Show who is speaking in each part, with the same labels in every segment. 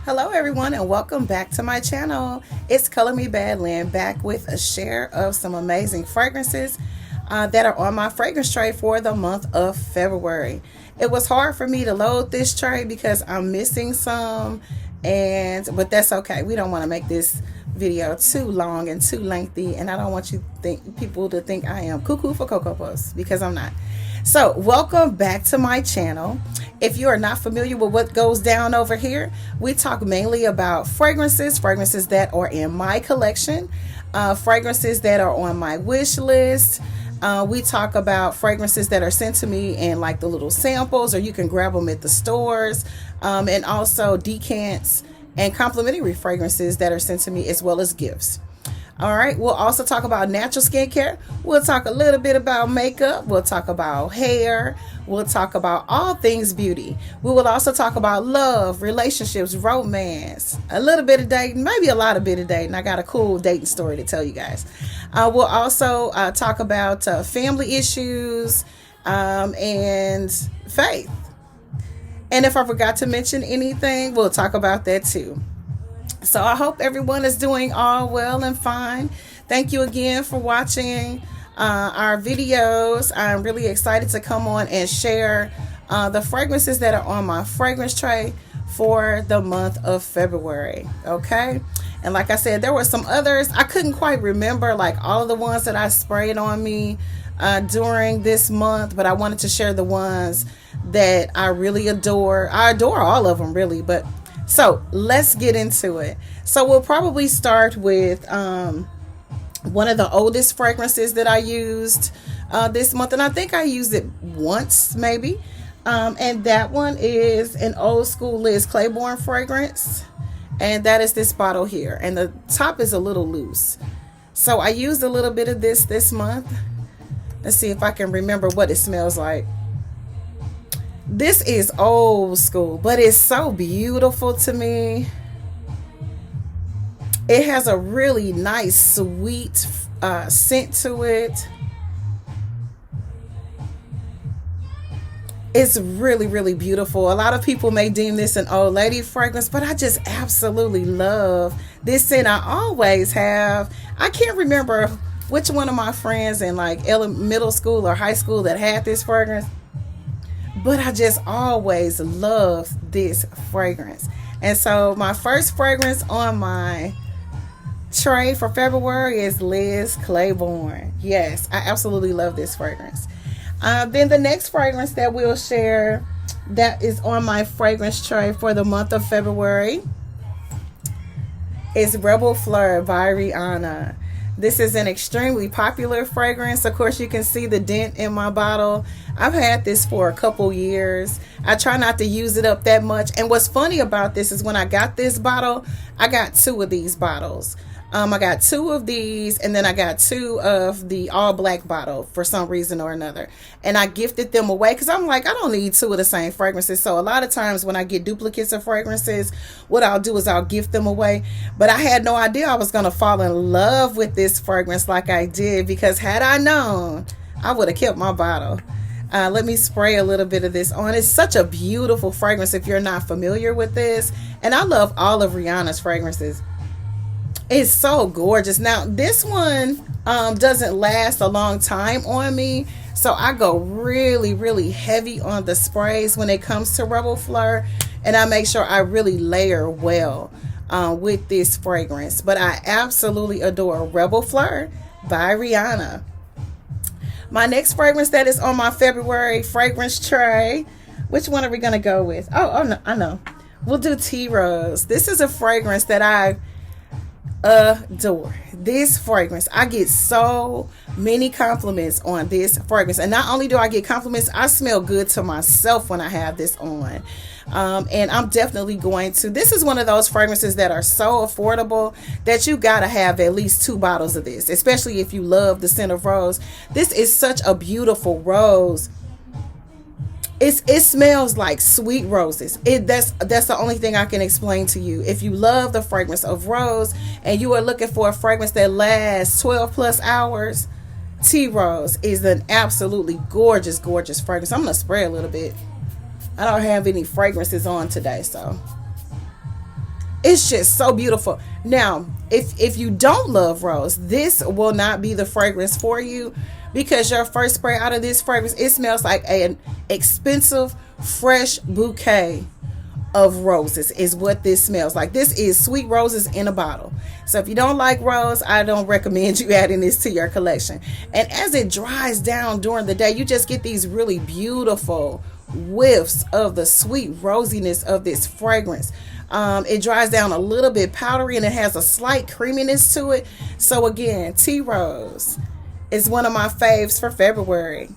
Speaker 1: Hello everyone and welcome back to my channel. It's Color Me Badland back with a share of some amazing fragrances that are on my fragrance tray for the month of February. It was hard for me to load this tray because I'm missing some, but that's okay. We don't want to make this video too long and too lengthy, and I don't want people to think I am cuckoo for Cocoa Puffs, because I'm not. So welcome back to my channel. If you are not familiar with what goes down over here, we talk mainly about fragrances that are in my collection, fragrances that are on my wish list. We talk about fragrances that are sent to me in like the little samples, or you can grab them at the stores, and also decants and complimentary fragrances that are sent to me, as well as gifts. All right, we'll also talk about natural skincare. We'll talk a little bit about makeup. We'll talk about hair. We'll talk about all things beauty. We will also talk about love, relationships, romance, a little bit of dating, maybe a lot of bit of dating. I got a cool dating story to tell you guys. We'll also talk about family issues and faith. And if I forgot to mention anything, we'll talk about that too. So I hope everyone is doing all well and fine. Thank you again for watching our videos. I'm really excited to come on and share the fragrances that are on my fragrance tray for the month of February. Okay. And like I said, there were some others. I couldn't quite remember like all of the ones that I sprayed on me during this month, but I wanted to share the ones that I really adore. I adore all of them really, but so let's get into it. So we'll probably start with one of the oldest fragrances that I used this month. And I think I used it once maybe. And that one is an old school Liz Claiborne fragrance. And that is this bottle here. And the top is a little loose. So I used a little bit of this month. Let's see if I can remember what it smells like. This is old school, but it's so beautiful to me. It has a really nice, sweet scent to it. It's really, really beautiful. A lot of people may deem this an old lady fragrance, but I just absolutely love this scent. I always have. I can't remember which one of my friends in like middle school or high school that had this fragrance, but I just always love this fragrance. And so my first fragrance on my tray for February is Liz Claiborne. Yes, I absolutely love this fragrance. Then the next fragrance that we'll share that is on my fragrance tray for the month of February is Rebel Fleur by Rihanna. This is an extremely popular fragrance. Of course, you can see the dent in my bottle. I've had this for a couple years. I try not to use it up that much. And what's funny about this is when I got this bottle, I got two of these bottles. I got two of these, and then I got two of the all black bottle for some reason or another. And I gifted them away because I'm like, I don't need two of the same fragrances. So a lot of times when I get duplicates of fragrances, what I'll do is I'll gift them away. But I had no idea I was going to fall in love with this fragrance like I did, because had I known, I would have kept my bottle. Let me spray a little bit of this on. It's such a beautiful fragrance if you're not familiar with this. And I love all of Rihanna's fragrances. It's so gorgeous. Now, this one doesn't last a long time on me, so I go really, really heavy on the sprays when it comes to Rebel Fleur, and I make sure I really layer well with this fragrance. But I absolutely adore Rebel Fleur by Rihanna. My next fragrance that is on my February fragrance tray, which one are we going to go with? Oh no, I know. We'll do Tea Rose. This is a fragrance that I adore. This fragrance, I get so many compliments on this fragrance, and not only do I get compliments, I smell good to myself when I have this on. And I'm definitely going to, this is one of those fragrances that are so affordable that you gotta have at least 2 bottles of this, especially if you love the scent of rose. This is such a beautiful rose. It smells like sweet roses. That's the only thing I can explain to you. If you love the fragrance of rose and you are looking for a fragrance that lasts 12 plus hours, Tea Rose is an absolutely gorgeous, gorgeous fragrance. I'm going to spray a little bit. I don't have any fragrances on today, so It's just so beautiful. Now, if you don't love rose, this will not be the fragrance for you, because your first spray out of this fragrance, it smells like an expensive fresh bouquet of roses is what this smells like. This is sweet roses in a bottle. So if you don't like rose, I don't recommend you adding this to your collection. And as it dries down during the day, you just get these really beautiful whiffs of the sweet rosiness of this fragrance. It dries down a little bit powdery, and it has a slight creaminess to it. So again, Tea Rose is one of my faves for February.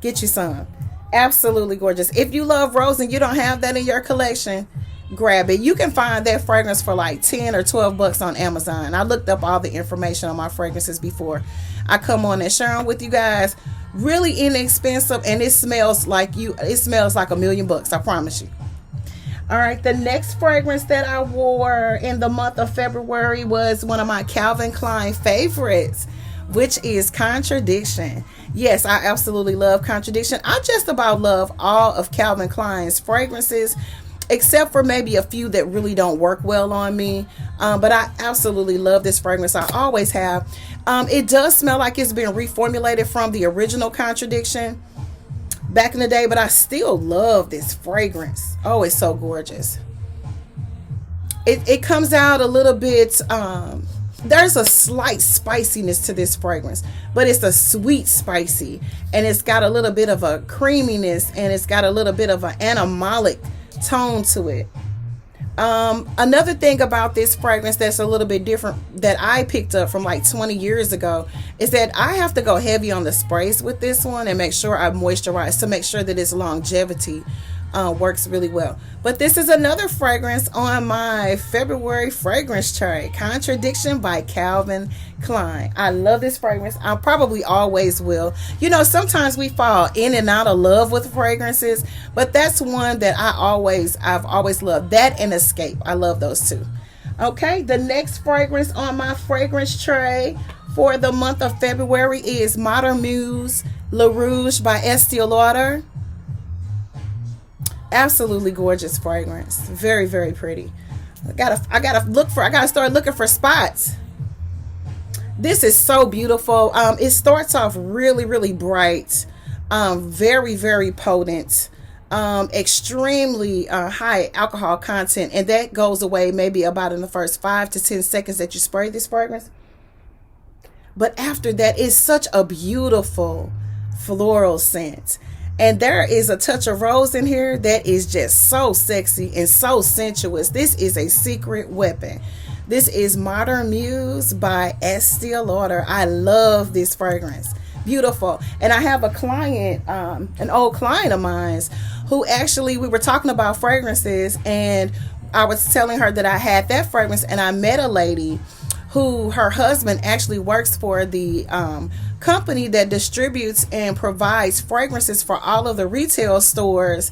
Speaker 1: Get you some. Absolutely gorgeous. If you love rose and you don't have that in your collection, grab it. You can find that fragrance for like 10 or 12 bucks on Amazon. I looked up all the information on my fragrances before I come on and share them with you guys. Really inexpensive, and it smells like $1,000,000, I promise you. All right, the next fragrance that I wore in the month of February was one of my Calvin Klein favorites, which is Contradiction. Yes, I absolutely love Contradiction. I just about love all of Calvin Klein's fragrances, except for maybe a few that really don't work well on me. But I absolutely love this fragrance. I always have. It does smell like it's been reformulated from the original Contradiction back in the day, but I still love this fragrance. Oh, it's so gorgeous. It comes out a little bit, there's a slight spiciness to this fragrance, but it's a sweet spicy, and it's got a little bit of a creaminess, and it's got a little bit of an animalic tone to it. Another thing about this fragrance that's a little bit different that I picked up from like 20 years ago is that I have to go heavy on the sprays with this one and make sure I moisturize to make sure that its longevity works really well. But this is another fragrance on my February fragrance tray, Contradiction by Calvin Klein. I love this fragrance. I probably always will. You know, sometimes we fall in and out of love with fragrances, but that's one that I've always loved. That and Escape. I love those two. Okay, the next fragrance on my fragrance tray for the month of February is Modern Muse Rouge by Estee Lauder. Absolutely gorgeous fragrance. Very, very pretty. I gotta start looking for spots. This is so beautiful. It starts off really, really bright, very, very potent, extremely high alcohol content, and that goes away maybe about in the first 5 to 10 seconds that you spray this fragrance. But after that, it's such a beautiful floral scent. And there is a touch of rose in here that is just so sexy and so sensuous. This is a secret weapon. This is Modern Muse by Estee Lauder. I love this fragrance. Beautiful. And I have a client, an old client of mine, who actually, we were talking about fragrances, and I was telling her that I had that fragrance, and I met a lady who her husband actually works for the company that distributes and provides fragrances for all of the retail stores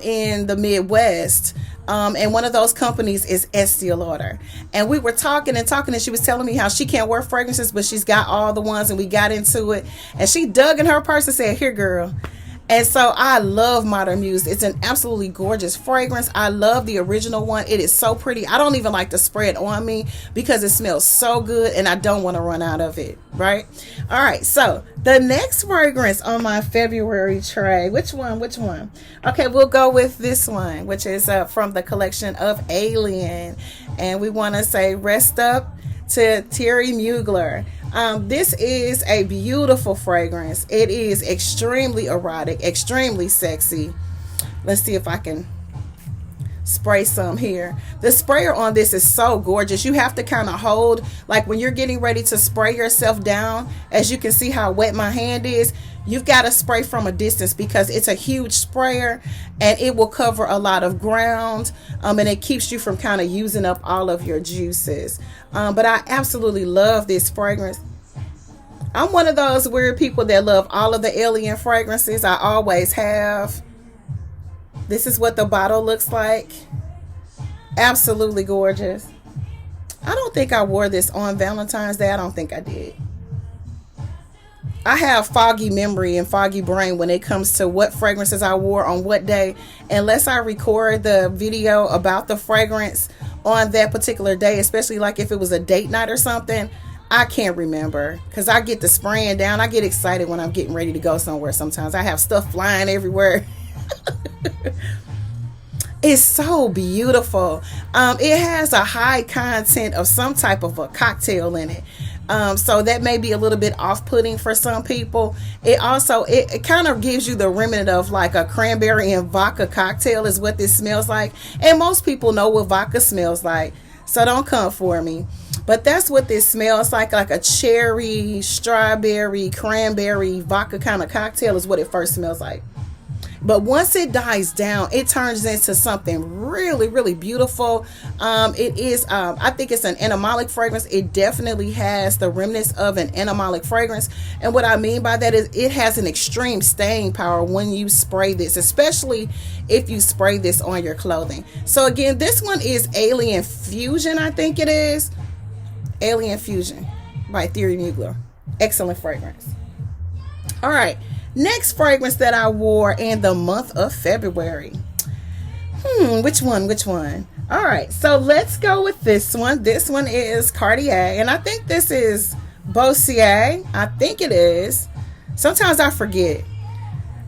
Speaker 1: in the Midwest. And one of those companies is Estee Lauder. And we were talking, and she was telling me how she can't wear fragrances, but she's got all the ones, and we got into it. And she dug in her purse and said, "Here, girl." And so I love Modern Muse. It's an absolutely gorgeous fragrance. I love the original one. It is so pretty. I don't even like to spray it on me because it smells so good, and I don't want to run out of it, right? All right, so the next fragrance on my February tray, which one? Okay, we'll go with this one, which is from the collection of Alien. And we want to say rest up to Thierry Mugler. This is a beautiful fragrance. It is extremely erotic, extremely sexy. Let's see if I can spray some here. The sprayer on this is so gorgeous. You have to kind of hold, like when you're getting ready to spray yourself down, as you can see how wet my hand is, you've got to spray from a distance because it's a huge sprayer and it will cover a lot of ground, and it keeps you from kind of using up all of your juices. But I absolutely love this fragrance. I'm one of those weird people that love all of the Alien fragrances. I always have. This is what the bottle looks like. Absolutely gorgeous. I don't think I wore this on Valentine's Day. I don't think I did. I have foggy memory and foggy brain when it comes to what fragrances I wore on what day. Unless I record the video about the fragrance on that particular day, especially like if it was a date night or something. I can't remember because I get the spraying down. I get excited when I'm getting ready to go somewhere. Sometimes I have stuff flying everywhere. It's so beautiful. It has a high content of some type of a cocktail in it. So that may be a little bit off-putting for some people. It also, it kind of gives you the remnant of like a cranberry and vodka cocktail is what this smells like. And most people know what vodka smells like, so don't come for me. But that's what this smells like a cherry, strawberry, cranberry, vodka kind of cocktail is what it first smells like. But once it dies down, it turns into something really, really beautiful. It is, I think it's an animalic fragrance. It definitely has the remnants of an animalic fragrance. And what I mean by that is it has an extreme staying power when you spray this, especially if you spray this on your clothing. So again, this one is Alien Fusion, I think it is. Alien Fusion by Thierry Mugler. Excellent fragrance. All right. Next fragrance that I wore in the month of February. Which one? All right, so let's go with this one. This one is Cartier, and I think this is Bossier. I think it is. Sometimes I forget.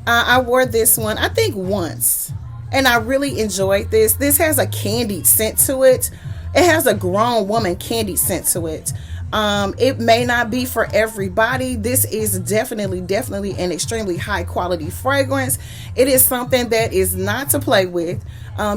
Speaker 1: I wore this one, I think once, and I really enjoyed this. This has a candied scent to it. It has a grown woman candied scent to it. It may not be for everybody. This is definitely an extremely high quality fragrance. It is something that is not to play with.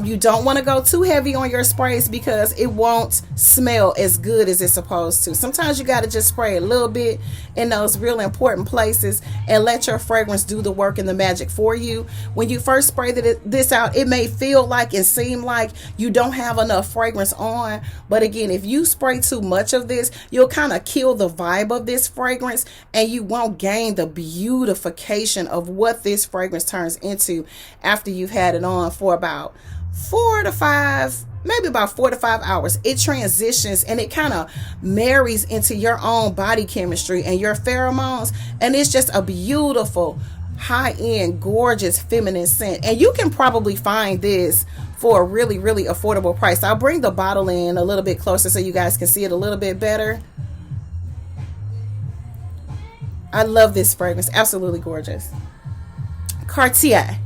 Speaker 1: You don't want to go too heavy on your sprays because it won't smell as good as it's supposed to. Sometimes you got to just spray a little bit in those real important places and let your fragrance do the work and the magic for you. When you first spray this out, it may feel like and seem like you don't have enough fragrance on. But again, if you spray too much of this, you'll kind of kill the vibe of this fragrance and you won't gain the beautification of what this fragrance turns into after you've had it on for about 4 to 5 hours. It transitions and it kind of marries into your own body chemistry and your pheromones, and it's just a beautiful, high-end, gorgeous feminine scent. And you can probably find this for a really, really affordable price. I'll bring the bottle in a little bit closer so you guys can see it a little bit better. I love this fragrance. Absolutely gorgeous. Cartier.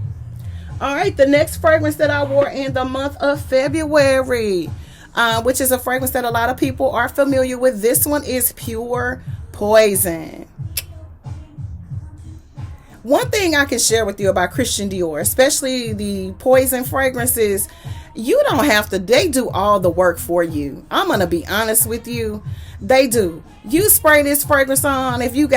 Speaker 1: All right, the next fragrance that I wore in the month of February, which is a fragrance that a lot of people are familiar with. This one is Pure Poison. One thing I can share with you about Christian Dior, especially the Poison fragrances, you don't have to, they do all the work for you. I'm going to be honest with you. They do. You spray this fragrance on, if you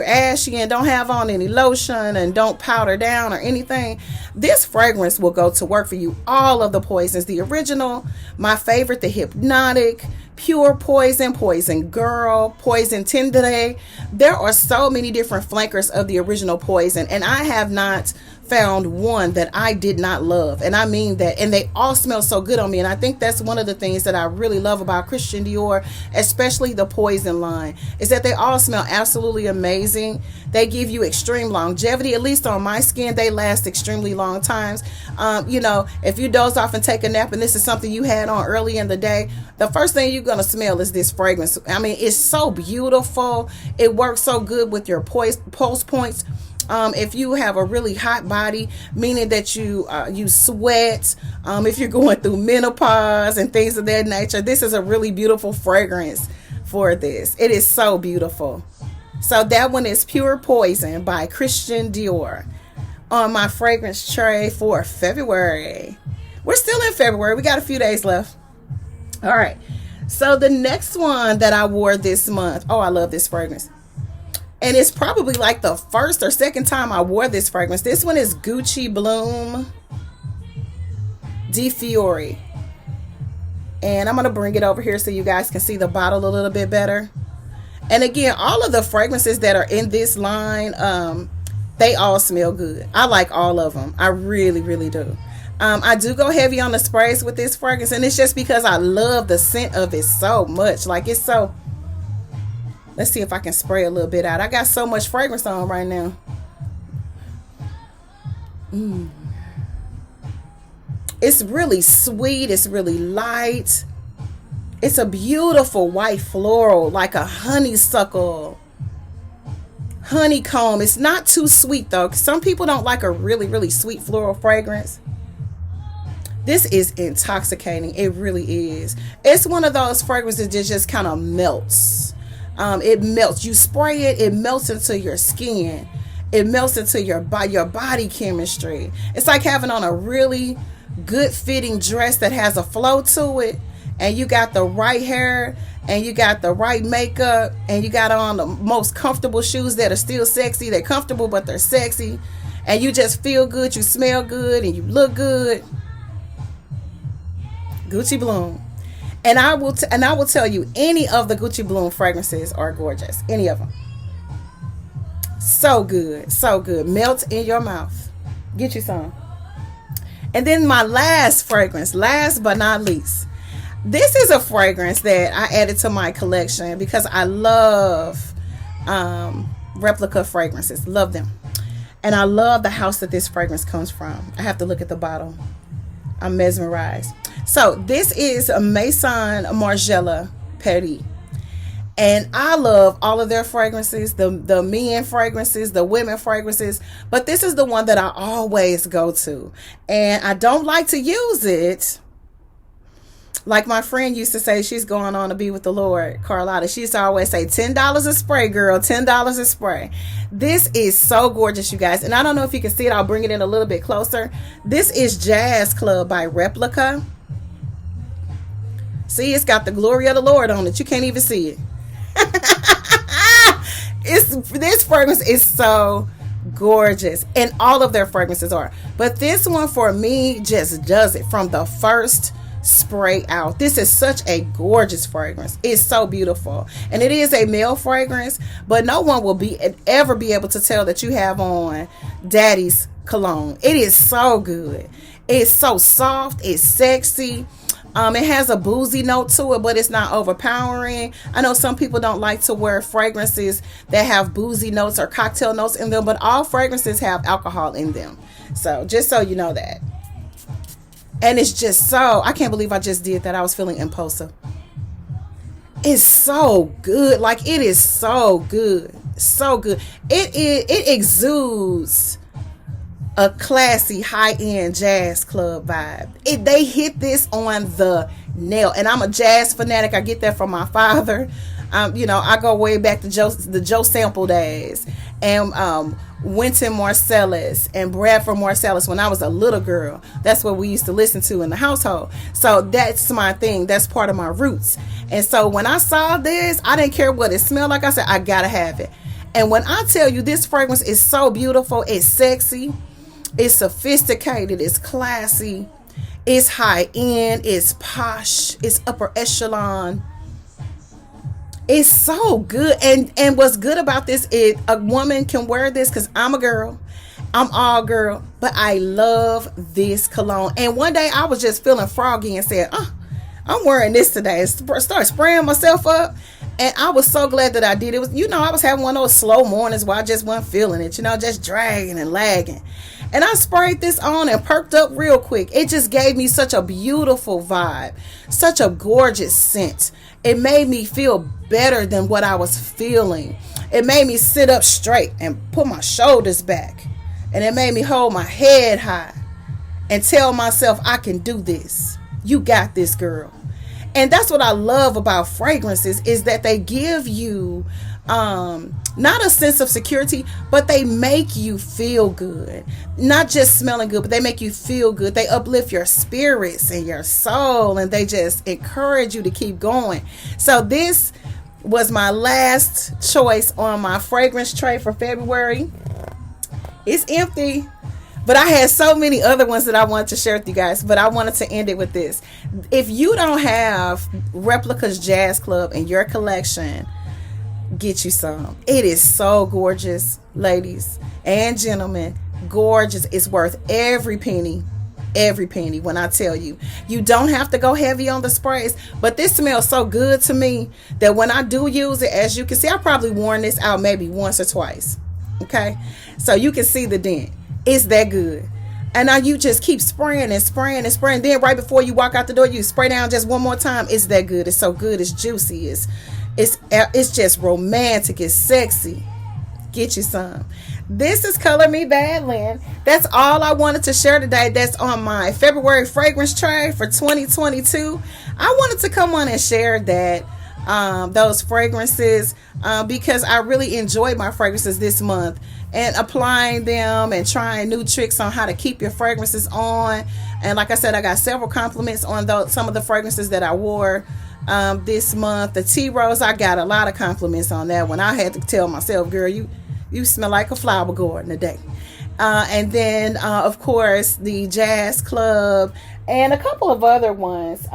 Speaker 1: ashy and don't have on any lotion and don't powder down or anything, this fragrance will go to work for you. All of the Poisons, the original, my favorite, the Hypnotic, Pure Poison, Poison Girl, Poison Tendere. There are so many different flankers of the original Poison, and I have not found one that I did not love. And I mean that. And they all smell so good on me. And I think that's one of the things that I really love about Christian Dior, especially the Poison line, is that they all smell absolutely amazing. They give you extreme longevity. At least on my skin, they last extremely long times. If you doze off and take a nap and this is something you had on early in the day, the first thing you're going to smell is this fragrance. I mean, it's so beautiful. It works so good with your pulse points. If you have a really hot body, meaning that you sweat, if you're going through menopause and things of that nature, this is a really beautiful fragrance for this. It is so beautiful. So that one is Pure Poison by Christian Dior on my fragrance tray for February. We're still in February. We got a few days left. All right. So the next one that I wore this month. Oh, I love this fragrance. And it's probably like the first or second time I wore this fragrance. This one is Gucci Bloom di Fiore. And I'm going to bring it over here so you guys can see the bottle a little bit better. And again, all of the fragrances that are in this line, they all smell good. I like all of them. I really, really do. I do go heavy on the sprays with this fragrance. And it's just because I love the scent of it so much. Like, it's so... Let's see if I can spray a little bit out. I got so much fragrance on right now. It's really sweet. It's really light. It's a beautiful white floral, like a honeysuckle, honeycomb. It's not too sweet though. Some people don't like a really, really sweet floral fragrance. This is intoxicating. It really is. It's one of those fragrances that just kind of melts. It melts. You spray it, it melts into your skin. It melts into your body chemistry. It's like having on a really good fitting dress that has a flow to it, and you got the right hair, and you got the right makeup, and you got on the most comfortable shoes that are still sexy. They're comfortable, but they're sexy. And you just feel good, you smell good, and you look good. Gucci Bloom. And I will tell you, any of the Gucci Bloom fragrances are gorgeous. Any of them. So good. So good. Melt in your mouth. Get you some. And then my last fragrance, last but not least. This is a fragrance that I added to my collection because I love Replica fragrances. Love them. And I love the house that this fragrance comes from. I have to look at the bottle. I'm mesmerized. So this is a Maison Margiela Paris. And I love all of their fragrances, the men fragrances, the women fragrances. But this is the one that I always go to. And I don't like to use it. Like my friend used to say, she's going on to be with the Lord, Carlotta. She used to always say, $10 a spray, girl, $10 a spray. This is so gorgeous, you guys. And I don't know if you can see it. I'll bring it in a little bit closer. This is Jazz Club by Replica. See, it's got the glory of the Lord on it. You can't even see it. This fragrance is so gorgeous. And all of their fragrances are. But this one for me just does it from the first spray out. This is such a gorgeous fragrance. It's so beautiful. And it is a male fragrance, but no one will ever be able to tell that you have on daddy's cologne. It is so good. It's so soft. It's sexy. It has a boozy note to it, but it's not overpowering. I know some people don't like to wear fragrances that have boozy notes or cocktail notes in them, but all fragrances have alcohol in them. So just so you know that. And it's just so, I can't believe I just did that. I was feeling impulsive. It's so good. Like, it is so good. So good. It exudes a classy, high-end jazz club vibe. They hit this on the nail. And I'm a jazz fanatic. I get that from my father. I go way back to the Joe Sample days. And Wynton Marsalis and Bradford Marsalis when I was a little girl. That's what we used to listen to in the household. So that's my thing. That's part of my roots. And so when I saw this, I didn't care what it smelled like. I said, I gotta have it. And when I tell you this fragrance is so beautiful, it's sexy, it's sophisticated, it's classy, it's high end, it's posh, it's upper echelon. It's so good. And what's good about this is a woman can wear this because I'm a girl. I'm all girl. But I love this cologne. And one day I was just feeling froggy and said, I'm wearing this today. And start spraying myself up. And I was so glad that I did. It was, I was having one of those slow mornings where I just wasn't feeling it, just dragging and lagging. And I sprayed this on and perked up real quick. It just gave me such a beautiful vibe, such a gorgeous scent. It made me feel better than what I was feeling. It made me sit up straight and put my shoulders back. And it made me hold my head high and tell myself, I can do this. You got this, girl. And that's what I love about fragrances, is that they give you not a sense of security, but they make you feel good. Not just smelling good, but they make you feel good. They uplift your spirits and your soul, and they just encourage you to keep going. So this was my last choice on my fragrance tray for February. It's empty, but I had so many other ones that I wanted to share with you guys, but I wanted to end it with this. If you don't have Replica's Jazz Club in your collection, get you some. It is so gorgeous, ladies and gentlemen. Gorgeous. It's worth every penny. Every penny. When I tell you, you don't have to go heavy on the sprays, but this smells so good to me that when I do use it, as you can see, I probably worn this out maybe once or twice. Okay, so you can see the dent. It's that good. And now you just keep spraying and spraying and spraying. Then right before you walk out the door, you spray down just one more time. It's that good. It's so good. It's juicy. It's just romantic. It's sexy. Get you some. This is Color Me Badland. That's all I wanted to share today. That's on my February fragrance tray for 2022. I wanted to come on and share that those fragrances because I really enjoyed my fragrances this month and applying them and trying new tricks on how to keep your fragrances on. And like I said, I got several compliments on some of the fragrances that I wore this month. The Tea Rose, I got a lot of compliments on that one. I had to tell myself, girl, you smell like a flower garden today. And then, of course, the Jazz Club and a couple of other ones.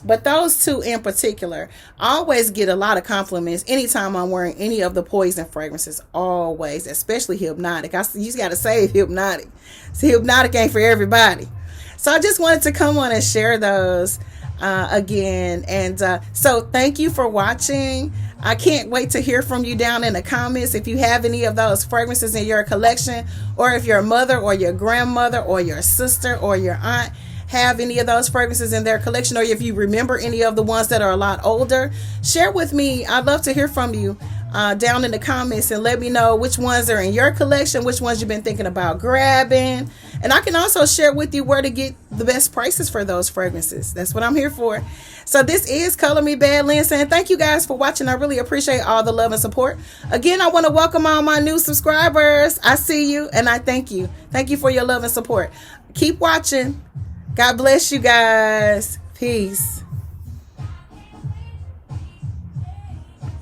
Speaker 1: But those two in particular, I always get a lot of compliments anytime I'm wearing any of the Poison fragrances. Always, especially Hypnotic. You just got to save Hypnotic. See, Hypnotic ain't for everybody. So I just wanted to come on and share those again. And so thank you for watching. I can't wait to hear from you down in the comments if you have any of those fragrances in your collection, or if your mother or your grandmother or your sister or your aunt have any of those fragrances in their collection, or if you remember any of the ones that are a lot older. Share with me. I'd love to hear from you down in the comments, and let me know which ones are in your collection, which ones you've been thinking about grabbing. And I can also share with you where to get the best prices for those fragrances. That's what I'm here for. So this is Color Me Badland saying thank you guys for watching. I really appreciate all the love and support. Again, I want to welcome all my new subscribers. I see you and I thank you. Thank you for your love and support. Keep watching. God bless you guys. Peace.